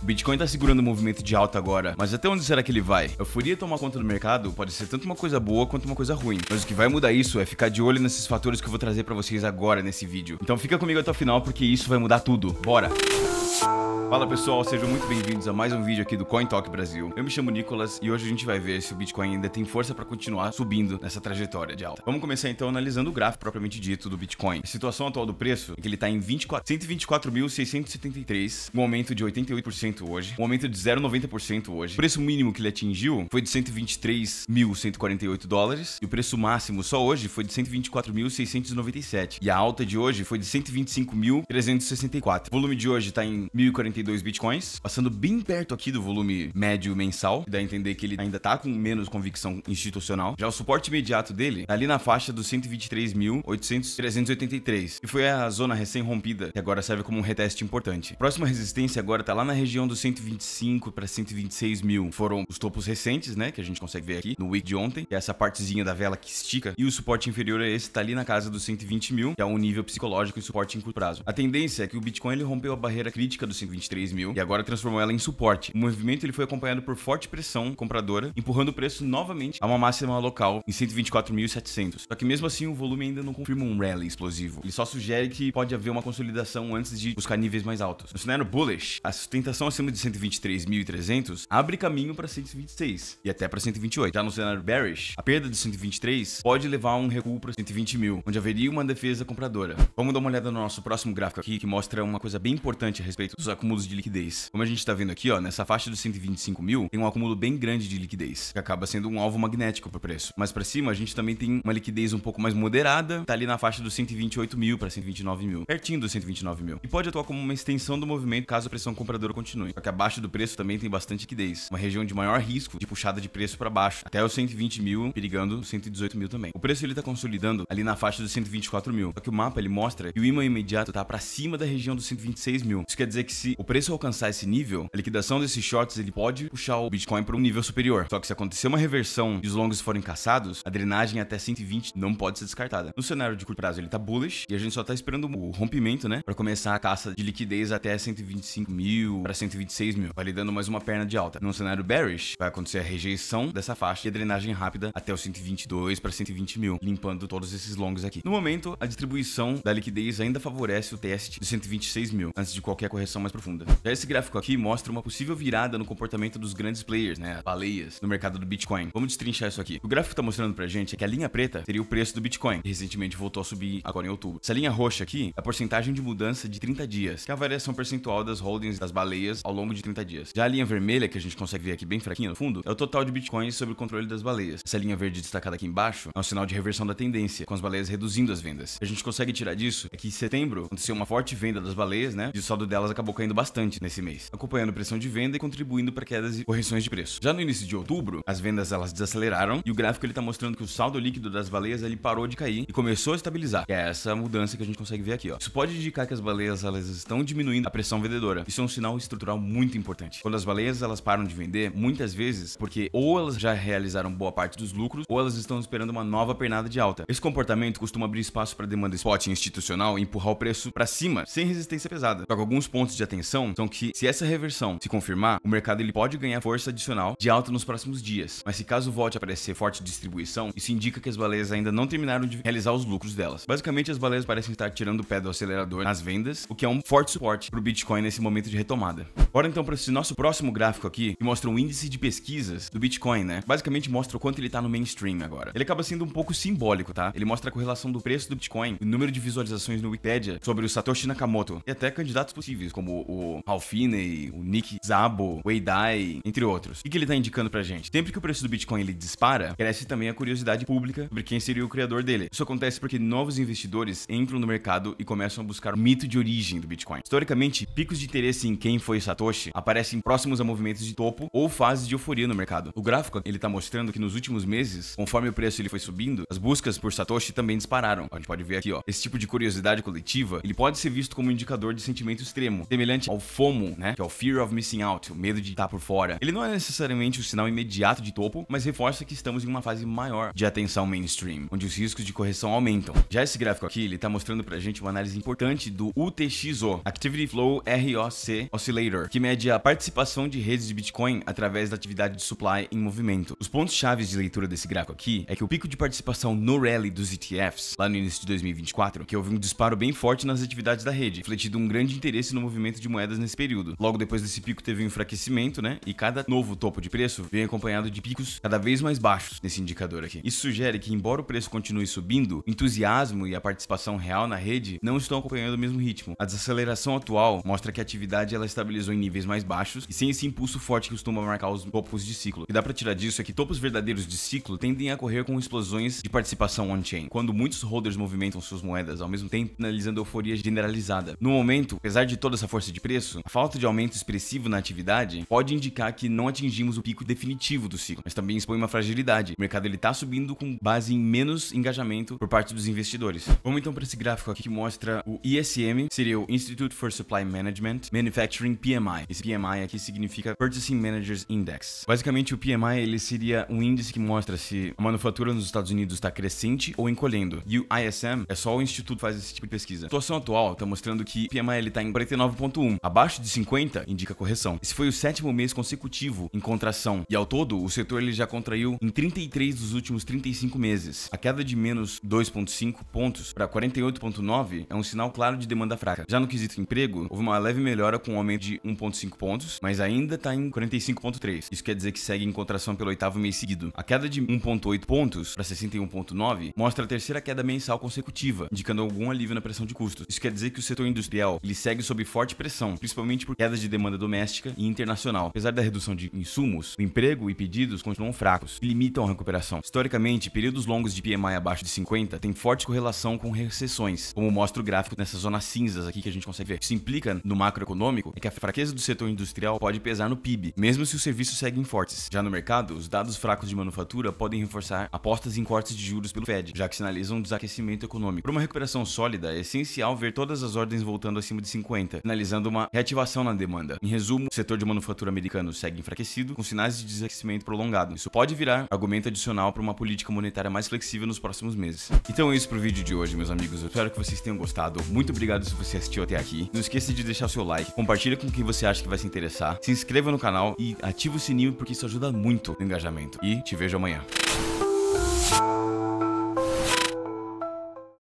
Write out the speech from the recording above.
Bitcoin tá segurando o movimento de alta agora, mas até onde será que ele vai? A euforia tomar conta do mercado pode ser tanto uma coisa boa quanto uma coisa ruim, mas o que vai mudar isso é ficar de olho nesses fatores que eu vou trazer pra vocês agora nesse vídeo. Então fica comigo até o final porque isso vai mudar tudo. Bora! Fala pessoal, sejam muito bem-vindos a mais um vídeo aqui do Coin Talk Brasil. Eu me chamo Nicolas e hoje a gente vai ver se o Bitcoin ainda tem força para continuar subindo nessa trajetória de alta. Vamos começar então analisando o gráfico propriamente dito do Bitcoin. A situação atual do preço é que ele está em 124.673, um aumento de 88% hoje, um aumento de 0,90% hoje. O preço mínimo que ele atingiu foi de 123.148 dólares e o preço máximo só hoje foi de 124.697 e a alta de hoje foi de 125.364. O volume de hoje está em 1.042 bitcoins, passando bem perto aqui do volume médio mensal, que dá a entender que ele ainda tá com menos convicção institucional. Já o suporte imediato dele tá ali na faixa dos 123.383, que foi a zona recém-rompida, que agora serve como um reteste importante. A próxima resistência agora tá lá na região dos 125 para 126 mil. Foram os topos recentes, né, que a gente consegue ver aqui no week de ontem, que é essa partezinha da vela que estica, e o suporte inferior a esse tá ali na casa dos 120 mil, que é um nível psicológico e suporte em curto prazo. A tendência é que o Bitcoin ele rompeu a barreira crítica dos 123 mil e agora transformou ela em suporte. O movimento ele foi acompanhado por forte pressão compradora, empurrando o preço novamente a uma máxima local em 124.700. Só que mesmo assim o volume ainda não confirma um rally explosivo. Ele só sugere que pode haver uma consolidação antes de buscar níveis mais altos. No cenário bullish, a sustentação acima de 123.300 abre caminho para 126 e até para 128. Já no cenário bearish, a perda de 123 pode levar a um recuo para 120 mil, onde haveria uma defesa compradora. Vamos dar uma olhada no nosso próximo gráfico aqui, que mostra uma coisa bem importante a respeito dos acúmulos de liquidez. Como a gente tá vendo aqui, ó, nessa faixa dos 125 mil, tem um acúmulo bem grande de liquidez, que acaba sendo um alvo magnético pro preço. Mas para cima, a gente também tem uma liquidez um pouco mais moderada, tá ali na faixa dos 128 mil para 129 mil, pertinho dos 129 mil. E pode atuar como uma extensão do movimento caso a pressão compradora continue. Só que abaixo do preço também tem bastante liquidez, uma região de maior risco de puxada de preço para baixo, até os 120 mil, perigando 118 mil também. O preço ele tá consolidando ali na faixa dos 124 mil, só que o mapa ele mostra que o ímã imediato tá para cima da região dos 126 mil. Isso quer dizer que se o preço alcançar esse nível, a liquidação desses shorts ele pode puxar o Bitcoin para um nível superior. Só que se acontecer uma reversão e os longs forem caçados, a drenagem até 120 não pode ser descartada. No cenário de curto prazo ele tá bullish e a gente só tá esperando o rompimento, né, para começar a caça de liquidez até 125 mil para 126 mil, validando mais uma perna de alta. No cenário bearish vai acontecer a rejeição dessa faixa e a drenagem rápida até os 122 para 120 mil, limpando todos esses longs aqui. No momento, a distribuição da liquidez ainda favorece o teste de 126 mil antes de qualquer correção mais profunda. Já esse gráfico aqui mostra uma possível virada no comportamento dos grandes players, né, as baleias, no mercado do Bitcoin. Vamos destrinchar isso aqui. O gráfico tá mostrando pra gente é que a linha preta seria o preço do Bitcoin, que recentemente voltou a subir agora em outubro. Essa linha roxa aqui é a porcentagem de mudança de 30 dias, que é a variação percentual das holdings das baleias ao longo de 30 dias. Já a linha vermelha, que a gente consegue ver aqui bem fraquinha no fundo, é o total de Bitcoins sob o controle das baleias. Essa linha verde destacada aqui embaixo é um sinal de reversão da tendência, com as baleias reduzindo as vendas. O que a gente consegue tirar disso é que em setembro aconteceu uma forte venda das baleias, né, e o saldo delas acabou caindo bastante nesse mês, acompanhando pressão de venda e contribuindo para quedas e correções de preço. Já no início de outubro, as vendas elas desaceleraram e o gráfico ele tá mostrando que o saldo líquido das baleias ele parou de cair e começou a estabilizar. Que é essa mudança que a gente consegue ver aqui, ó. Isso pode indicar que as baleias elas estão diminuindo a pressão vendedora. Isso é um sinal estrutural muito importante. Quando as baleias elas param de vender, muitas vezes porque ou elas já realizaram boa parte dos lucros ou elas estão esperando uma nova pernada de alta. Esse comportamento costuma abrir espaço para demanda spot institucional e empurrar o preço para cima sem resistência pesada. Só que alguns pontos de atenção são que se essa reversão se confirmar, o mercado ele pode ganhar força adicional de alta nos próximos dias. Mas se caso volte a aparecer forte distribuição, isso indica que as baleias ainda não terminaram de realizar os lucros delas. Basicamente, as baleias parecem estar tirando o pé do acelerador nas vendas, o que é um forte suporte para o Bitcoin nesse momento de retomada. Bora então para esse nosso próximo gráfico aqui, que mostra um índice de pesquisas do Bitcoin, né? Basicamente mostra o quanto ele tá no mainstream agora. Ele acaba sendo um pouco simbólico, tá? Ele mostra a correlação do preço do Bitcoin, o número de visualizações no Wikipedia sobre o Satoshi Nakamoto e até candidatos possíveis, como o Ralph Finney, o Nick Szabo, o Wei Dai, entre outros. O que ele tá indicando pra gente? Sempre que o preço do Bitcoin ele dispara, cresce também a curiosidade pública sobre quem seria o criador dele. Isso acontece porque novos investidores entram no mercado e começam a buscar o mito de origem do Bitcoin. Historicamente, picos de interesse em quem foi Satoshi aparecem próximos a movimentos de topo ou fases de euforia no mercado. O gráfico ele tá mostrando que nos últimos meses, conforme o preço ele foi subindo, as buscas por Satoshi também dispararam. A gente pode ver aqui, ó, esse tipo de curiosidade coletiva, ele pode ser visto como um indicador de sentimento extremo, semelhante semelhante ao FOMO, né, que é o Fear of Missing Out, o medo de estar por fora. Ele não é necessariamente um sinal imediato de topo, mas reforça que estamos em uma fase maior de atenção mainstream, onde os riscos de correção aumentam. Já esse gráfico aqui, ele tá mostrando pra gente uma análise importante do UTXO, Activity Flow ROC Oscillator, que mede a participação de redes de Bitcoin através da atividade de supply em movimento. Os pontos chaves de leitura desse gráfico aqui é que o pico de participação no rally dos ETFs, lá no início de 2024, que houve um disparo bem forte nas atividades da rede, refletindo um grande interesse no movimento de moedas nesse período. Logo depois desse pico teve um enfraquecimento, né? E cada novo topo de preço vem acompanhado de picos cada vez mais baixos nesse indicador aqui. Isso sugere que, embora o preço continue subindo, o entusiasmo e a participação real na rede não estão acompanhando o mesmo ritmo. A desaceleração atual mostra que a atividade ela estabilizou em níveis mais baixos e sem esse impulso forte que costuma marcar os topos de ciclo. O que dá pra tirar disso é que topos verdadeiros de ciclo tendem a ocorrer com explosões de participação on-chain, quando muitos holders movimentam suas moedas ao mesmo tempo, analisando euforia generalizada. No momento, apesar de toda essa força de preço, a falta de aumento expressivo na atividade pode indicar que não atingimos o pico definitivo do ciclo, mas também expõe uma fragilidade. O mercado ele tá subindo com base em menos engajamento por parte dos investidores. Vamos então para esse gráfico aqui que mostra o ISM, seria o Institute for Supply Management Manufacturing PMI. Esse PMI aqui significa Purchasing Managers Index. Basicamente, o PMI ele seria um índice que mostra se a manufatura nos Estados Unidos está crescente ou encolhendo. E o ISM é só o instituto que faz esse tipo de pesquisa. A situação atual está mostrando que o PMI ele tá em 49.1. Abaixo de 50 indica correção. Esse foi o 7º mês consecutivo em contração. E ao todo, o setor ele já contraiu em 33 dos últimos 35 meses. A queda de menos 2,5 pontos para 48,9 é um sinal claro de demanda fraca. Já no quesito emprego, houve uma leve melhora com um aumento de 1,5 pontos, mas ainda está em 45,3. Isso quer dizer que segue em contração pelo 8º mês seguido. A queda de 1,8 pontos para 61,9 mostra a terceira queda mensal consecutiva, indicando algum alívio na pressão de custos. Isso quer dizer que o setor industrial ele segue sob forte pressão, principalmente por quedas de demanda doméstica e internacional. Apesar da redução de insumos, o emprego e pedidos continuam fracos e limitam a recuperação. Historicamente, períodos longos de PMI abaixo de 50 têm forte correlação com recessões, como mostra o gráfico nessas zonas cinzas aqui que a gente consegue ver. Isso implica no macroeconômico é que a fraqueza do setor industrial pode pesar no PIB, mesmo se os serviços seguem fortes. Já no mercado, os dados fracos de manufatura podem reforçar apostas em cortes de juros pelo Fed, já que sinalizam um desaquecimento econômico. Para uma recuperação sólida, é essencial ver todas as ordens voltando acima de 50, sinalizando uma reativação na demanda. Em resumo, o setor de manufatura americano segue enfraquecido, com sinais de desaquecimento prolongado. Isso pode virar argumento adicional para uma política monetária mais flexível nos próximos meses. Então é isso pro vídeo de hoje, meus amigos. Eu espero que vocês tenham gostado. Muito obrigado se você assistiu até aqui. Não esqueça de deixar o seu like, compartilha com quem você acha que vai se interessar, se inscreva no canal e ativa o sininho porque isso ajuda muito no engajamento. E te vejo amanhã.